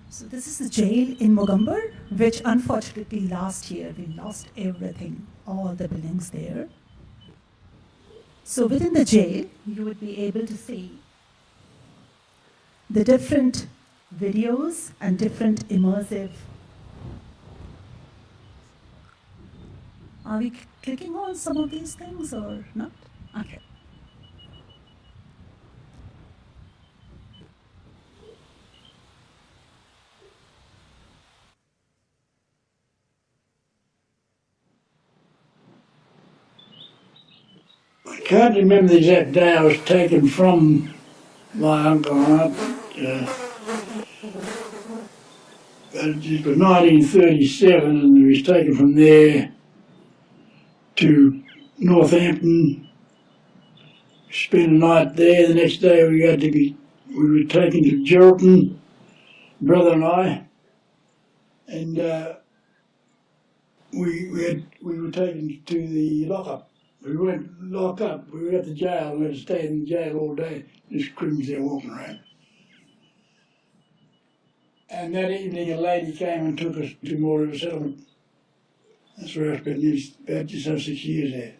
So this is the jail in Mogambar, which unfortunately last year we lost everything, all the buildings there. So within the jail, you would be able to see the different videos and different immersive. Are we clicking on some of these things or not? Okay. I can't remember the exact day I was taken from my uncle and aunt. But it was 1937, and we was taken from there to Northampton, spent a night there. The next day we were taken to Geraldton, brother and I, and we were taken to the lockup. We weren't locked up, we were at the jail. We had to stay in the jail all day, just criminals there walking around. And that evening a lady came and took us to Moore River Settlement. That's where I spent about just over 6 years there.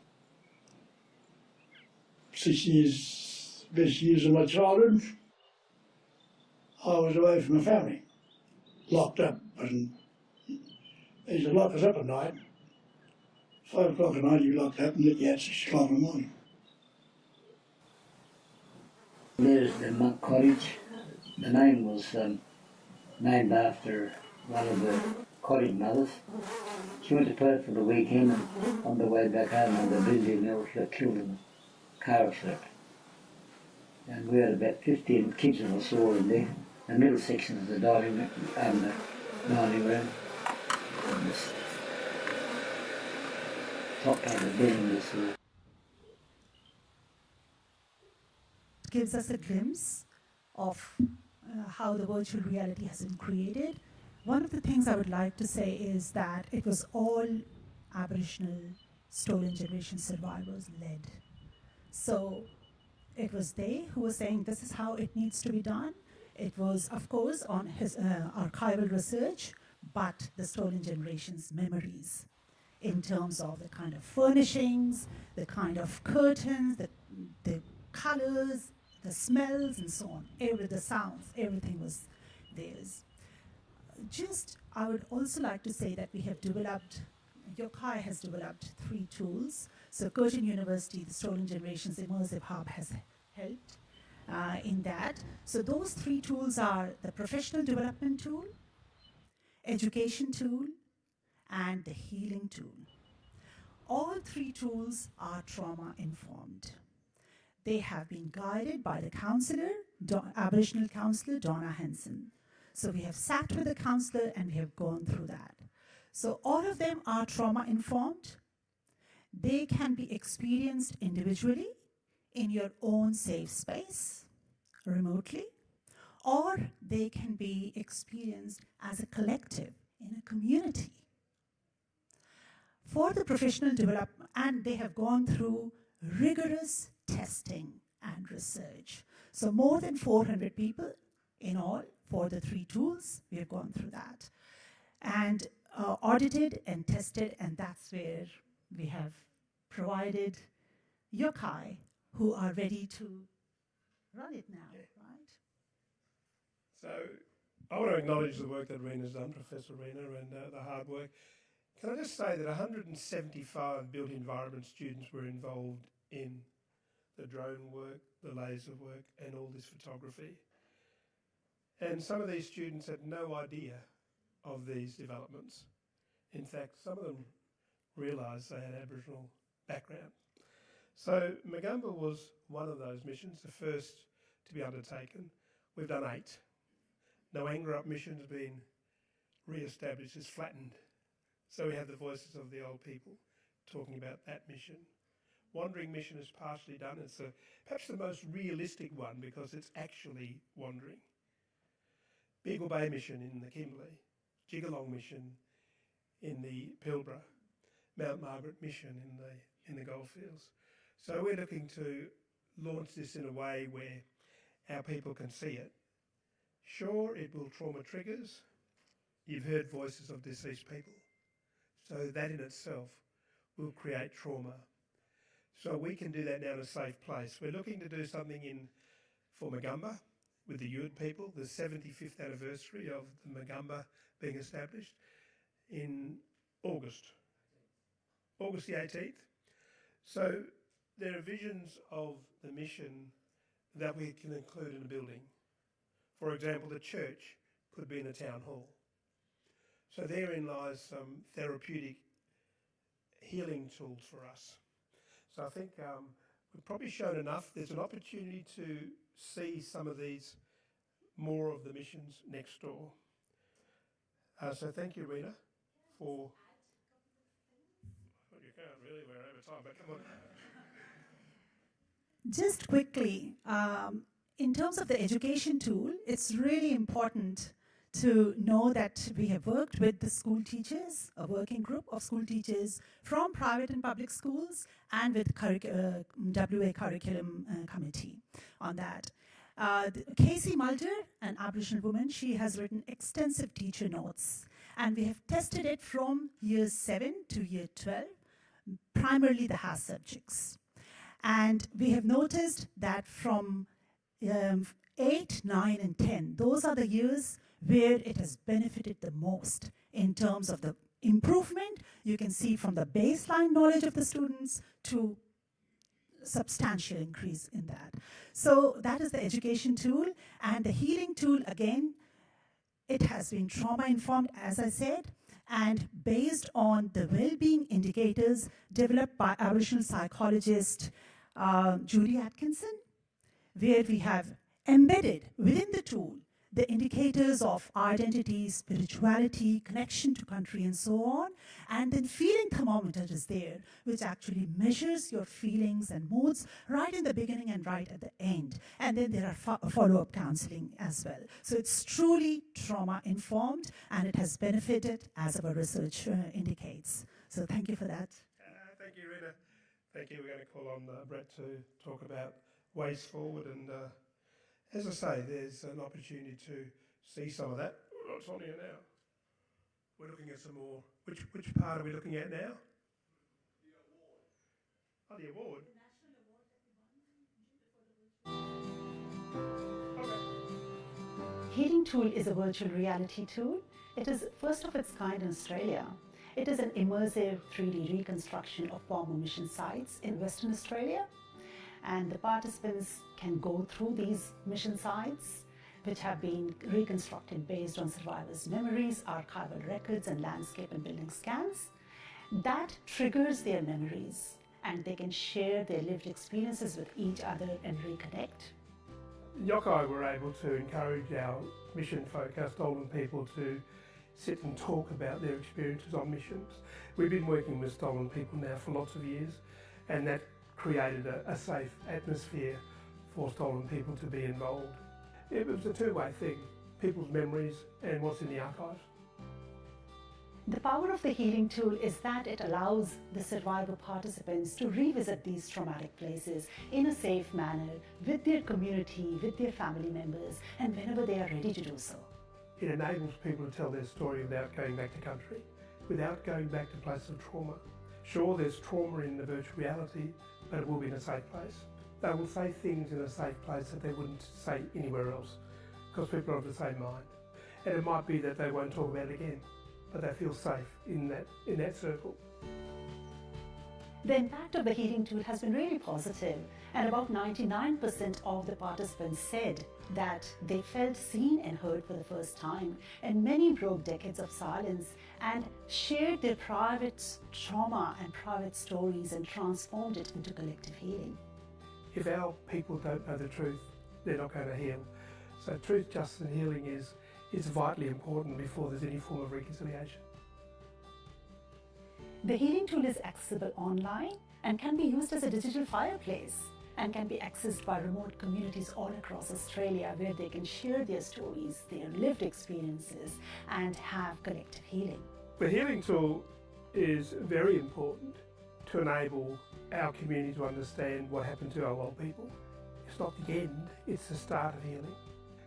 6 years, best years of my childhood. I was away from my family, locked up. And they used to lock us up at night. 5 o'clock at night you locked up and let you out 6 o'clock in the morning. There's the monk cottage. The name was named after one of the cottage mothers. She went to Perth for the weekend, and on the way back home on the Bindi Mill she got killed in a car accident. And we had about 15 kids of us all in there. The middle section of the dining room and the dining room. And this top part of the building was gives us a glimpse of how the virtual reality has been created. One of the things I would like to say is that it was all Aboriginal stolen generation survivors led. So it was they who were saying this is how it needs to be done. It was, of course, on his archival research, but the stolen generation's memories in terms of the kind of furnishings, the kind of curtains, the colors, the smells and so on, the sounds, everything was theirs. I would also like to say that we have developed, Yokai has developed 3 tools. So Curtin University, the Stolen Generations Immersive Hub has helped in that. So those 3 tools are the professional development tool, education tool, and the healing tool. All 3 tools are trauma informed. They have been guided by the counselor, Aboriginal counselor, Donna Henson. So we have sat with the counselor and we have gone through that. So all of them are trauma informed. They can be experienced individually in your own safe space, remotely, or they can be experienced as a collective in a community. For the professional development, and they have gone through rigorous testing and research. So more than 400 people in all for the 3 tools. We have gone through that and audited and tested, and that's where we have provided yokai who are ready to run it now, right? So I want to acknowledge the work that Rena's done, Professor Rena, and the hard work. Can I just say that 175 built environment students were involved in the drone work, the laser work, and all this photography. And some of these students had no idea of these developments. In fact, some of them realised they had Aboriginal background. So Magumba was one of those missions, the first to be undertaken. We've done 8. Noangrup mission has been re-established, is flattened. So we have the voices of the old people talking about that mission. Wandering mission is partially done. It's perhaps the most realistic one because it's actually wandering. Beagle Bay mission in the Kimberley, Jigalong mission in the Pilbara, Mount Margaret mission in the Goldfields. So we're looking to launch this in a way where our people can see it. Sure, it will trauma triggers. You've heard voices of deceased people. So that in itself will create trauma. So we can do that now in a safe place. We're looking to do something for Magumba with the Ute people, the 75th anniversary of the Magumba being established in August the 18th. So there are visions of the mission that we can include in a building. For example, the church could be in a town hall. So therein lies some therapeutic healing tools for us. So I think we've probably shown enough. There's an opportunity to see some of these, more of the missions next door. So thank you, Rena, for... Well, you can't really, we're over time, but come on. Just quickly, in terms of the education tool, it's really important to know that we have worked with the school teachers, a working group of school teachers from private and public schools, and with WA Curriculum Committee on that. Casey Mulder, an Aboriginal woman, she has written extensive teacher notes, and we have tested it from year 7 to year 12, primarily the HAS subjects. And we have noticed that from 8, 9, and 10, those are the years where it has benefited the most in terms of the improvement. You can see from the baseline knowledge of the students to substantial increase in that. So that is the education tool. And the healing tool, again, it has been trauma-informed, as I said, and based on the well-being indicators developed by Aboriginal psychologist Judy Atkinson, where we have embedded within the tool the indicators of identity, spirituality, connection to country, and so on. And then feeling thermometer is there, which actually measures your feelings and moods right in the beginning and right at the end. And then there are follow-up counseling as well. So it's truly trauma-informed, and it has benefited, as our research indicates. So thank you for that. Thank you, Rita. Thank you. We're going to call on Brett to talk about ways forward, and as I say, there's an opportunity to see some of that. What's on here now? We're looking at some more. Which part are we looking at now? The award. Oh, the award. The national award that we won. Okay. Healing Tool is a virtual reality tool. It is first of its kind in Australia. It is an immersive 3D reconstruction of former mission sites in Western Australia. And the participants can go through these mission sites, which have been reconstructed based on survivors' memories, archival records, and landscape and building scans. That triggers their memories, and they can share their lived experiences with each other and reconnect. Yokai were able to encourage our mission folk, our stolen people, to sit and talk about their experiences on missions. We've been working with stolen people now for lots of years, and that created a safe atmosphere for stolen people to be involved. It was a two-way thing, people's memories and what's in the archives. The power of the healing tool is that it allows the survivor participants to revisit these traumatic places in a safe manner with their community, with their family members, and whenever they are ready to do so. It enables people to tell their story without going back to country, without going back to places of trauma. Sure, there's trauma in the virtual reality, but it will be in a safe place. They will say things in a safe place that they wouldn't say anywhere else, because people are of the same mind. And it might be that they won't talk about it again, but they feel safe in that circle. The impact of the healing tool has been really positive, and about 99% of the participants said that they felt seen and heard for the first time, and many broke decades of silence and shared their private trauma and private stories and transformed it into collective healing. If our people don't know the truth, they're not going to heal. So truth, justice and healing is vitally important before there's any form of reconciliation. The healing tool is accessible online and can be used as a digital fireplace and can be accessed by remote communities all across Australia, where they can share their stories, their lived experiences, and have collective healing. The healing tool is very important to enable our community to understand what happened to our old people. It's not the end, it's the start of healing,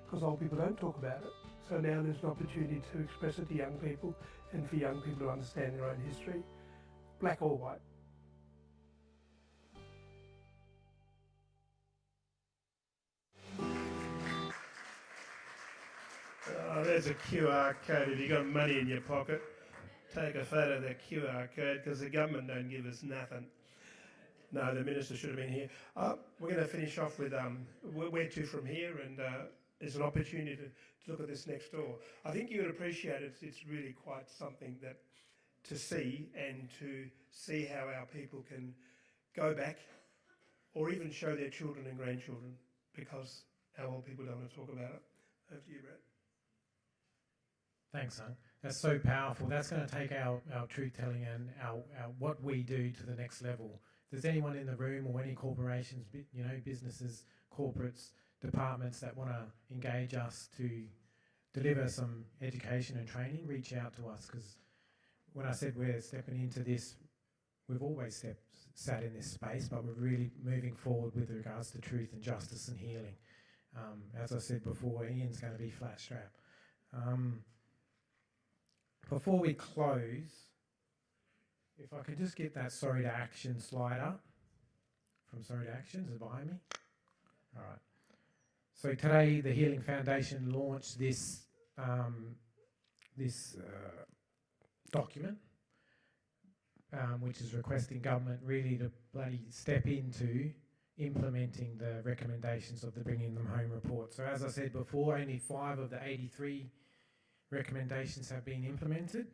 because old people don't talk about it. So now there's an opportunity to express it to young people and for young people to understand their own history, black or white. Oh, there's a QR code. If you've got money in your pocket, take a photo of that QR code, because the government don't give us nothing. No, the minister should have been here. We're going to finish off with where to from here, and there's an opportunity to look at this next door. I think you would appreciate it. It's really quite something that to see, and to see how our people can go back or even show their children and grandchildren, because our old people don't want to talk about it. Over to you, Brett. Thanks, son. That's so powerful. That's going to take our truth-telling and our what we do to the next level. If there's anyone in the room or any corporations, businesses, corporates, departments that want to engage us to deliver some education and training, reach out to us, because when I said we're stepping into this, we've always sat in this space, but we're really moving forward with regards to truth and justice and healing. As I said before, Ian's going to be flat strap. Before we close, if I could just get that Sorry to Action slide up. From Sorry to Action, is it behind me? All right. So today, the Healing Foundation launched this document, which is requesting government really to bloody step into implementing the recommendations of the Bringing Them Home report. So as I said before, only 5 of the 83 recommendations have been implemented.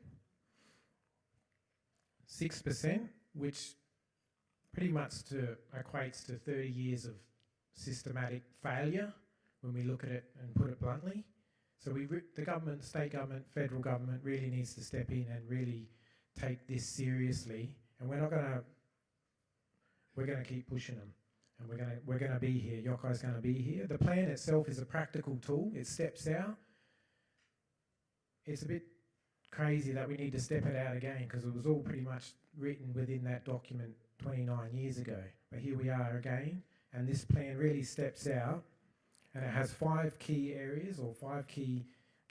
6%, which pretty much equates to 30 years of systematic failure when we look at it and put it bluntly. So the government, state government, federal government really needs to step in and really take this seriously. And we're going to keep pushing them. And we're going to be here. Yoko's going to be here. The plan itself is a practical tool. It steps out. It's a bit crazy that we need to step it out again, because it was all pretty much written within that document 29 years ago. But here we are again, and this plan really steps out, and it has 5 key areas, or 5 key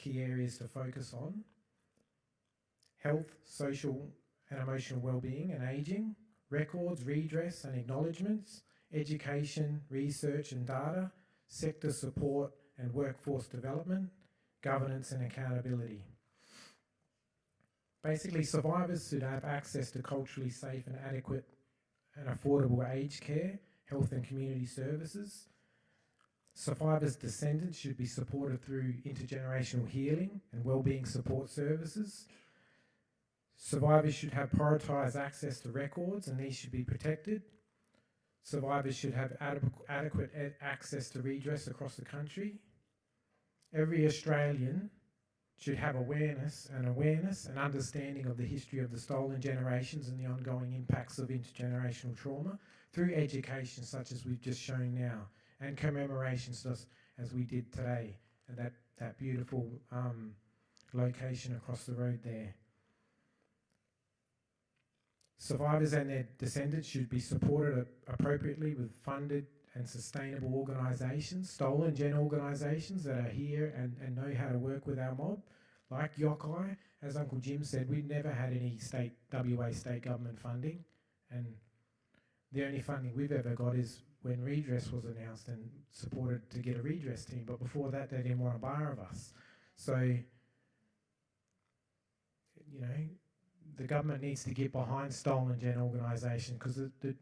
areas to focus on: health, social and emotional well-being and ageing, records, redress and acknowledgements, education, research and data, sector support and workforce development, governance and accountability. Basically, survivors should have access to culturally safe and adequate and affordable aged care, health and community services. Survivors' descendants should be supported through intergenerational healing and wellbeing support services. Survivors should have prioritised access to records, and these should be protected. Survivors should have adequate access to redress across the country. Every Australian should have awareness and understanding of the history of the stolen generations and the ongoing impacts of intergenerational trauma through education such as we've just shown now, and commemorations as we did today, and that beautiful location across the road there. Survivors and their descendants should be supported appropriately with funded and sustainable organisations, stolen gen organisations that are here and know how to work with our mob, like Yokai. As Uncle Jim said, we've never had any WA state government funding, and the only funding we've ever got is when redress was announced and supported to get a redress team, but before that they didn't want a bar of us. So, you know, the government needs to get behind stolen gen organisation, because the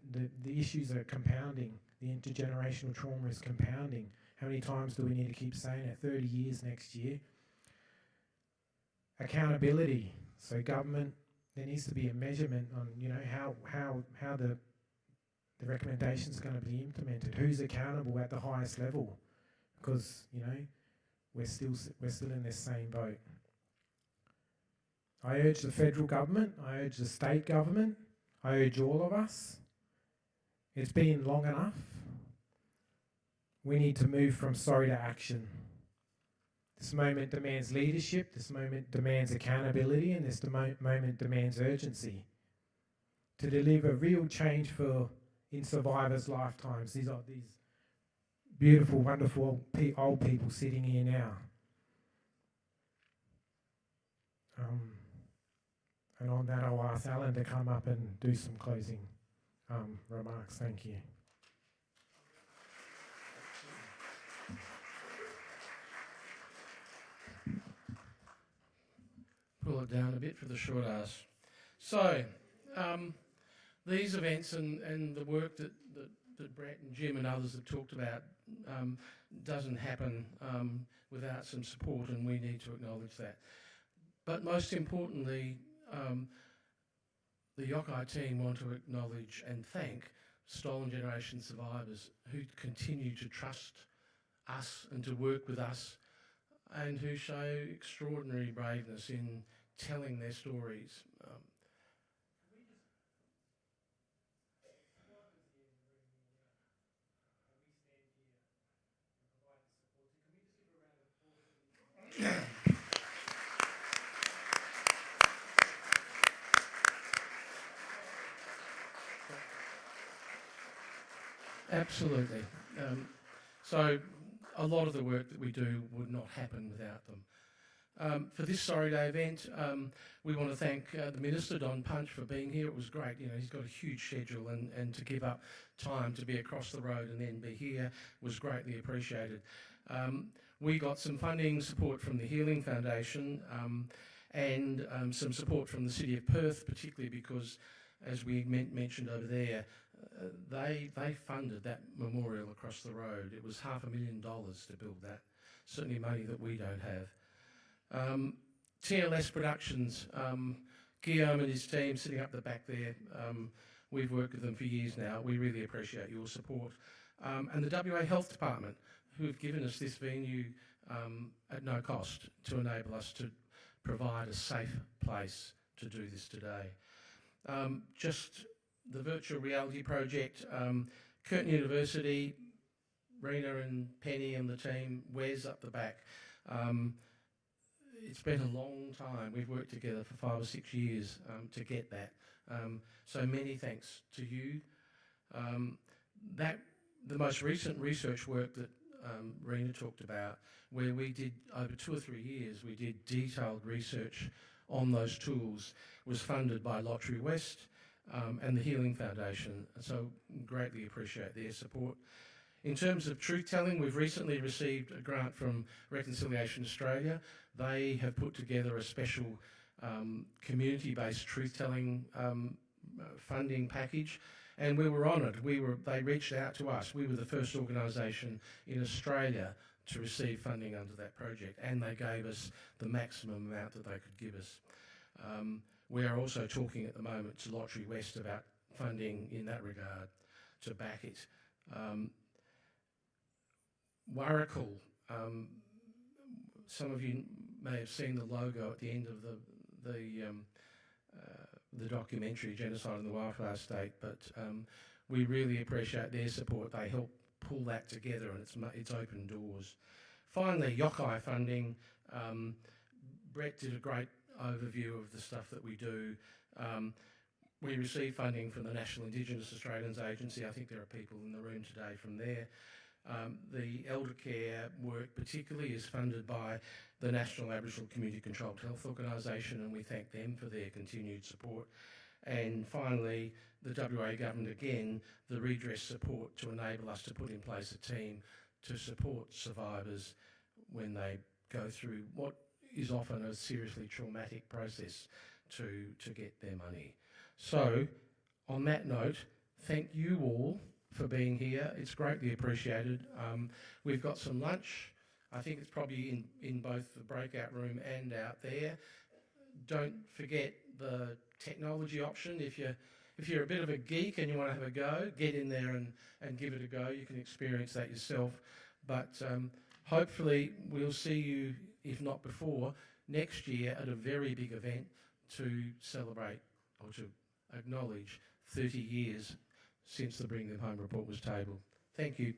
issues are compounding. The intergenerational trauma is compounding. How many times do we need to keep saying it? 30 years next year. Accountability. So government, there needs to be a measurement on, you know, how the recommendations are going to be implemented. Who's accountable at the highest level? Because, you know, we're still in this same boat. I urge the federal government, I urge the state government, I urge all of us. It's been long enough. We need to move from sorry to action. This moment demands leadership, this moment demands accountability, and this moment demands urgency to deliver real change in survivors' lifetimes. These are these beautiful, wonderful old people sitting here now. And on that, I'll ask Alan to come up and do some closing remarks. Thank you. Pull it down a bit for the short ass. So, these events and the work that Brett and Jim and others have talked about doesn't happen without some support, and we need to acknowledge that. But most importantly, the Yokai team want to acknowledge and thank Stolen Generation survivors who continue to trust us and to work with us, and who show extraordinary braveness in telling their stories. Absolutely. So a lot of the work that we do would not happen without them. For this Sorry Day event, we want to thank the Minister, Don Punch, for being here. It was great. You know, he's got a huge schedule, and to give up time to be across the road and then be here was greatly appreciated. We got some funding support from the Healing Foundation and some support from the City of Perth, particularly because, as we mentioned over there, they funded that memorial across the road. It was $500,000 to build that. Certainly money that we don't have. TLS Productions, Guillaume and his team sitting up the back there, we've worked with them for years now. We really appreciate your support. And the WA Health Department, who have given us this venue at no cost to enable us to provide a safe place to do this today. Just the virtual reality project, Curtin University, Rena and Penny and the team, Wes up the back. It's been a long time. We've worked together for 5 or 6 years to get that. So many thanks to you. The most recent research work that Rena talked about, where we did over 2 or 3 years, we did detailed research on those tools, was funded by Lottery West and the Healing Foundation. So greatly appreciate their support. In terms of truth-telling, we've recently received a grant from Reconciliation Australia. They have put together a special community-based truth-telling funding package, and we were honoured. They reached out to us. We were the first organisation in Australia to receive funding under that project, and they gave us the maximum amount that they could give us. We are also talking at the moment to Lottery West about funding in that regard to back it. Warrakal, some of you may have seen the logo at the end of the documentary Genocide in the Wildflower State, but we really appreciate their support. They help pull that together, and it's opened doors. Finally, Yokai funding. Brett did a great overview of the stuff that we do. we receive funding from the National Indigenous Australians Agency. I think there are people in the room today from there. The elder care work particularly is funded by the National Aboriginal Community Controlled Health Organisation, and we thank them for their continued support. And finally, the WA government, again, the redress support to enable us to put in place a team to support survivors when they go through what is often a seriously traumatic process to get their money. So, on that note, thank you all for being here. It's greatly appreciated. We've got some lunch. I think it's probably in both the breakout room and out there. Don't forget the technology option. If you're a bit of a geek and you want to have a go, get in there and give it a go. You can experience that yourself. But hopefully we'll see you, if not before, next year at a very big event to celebrate or to acknowledge 30 years since the Bring Them Home report was tabled. Thank you.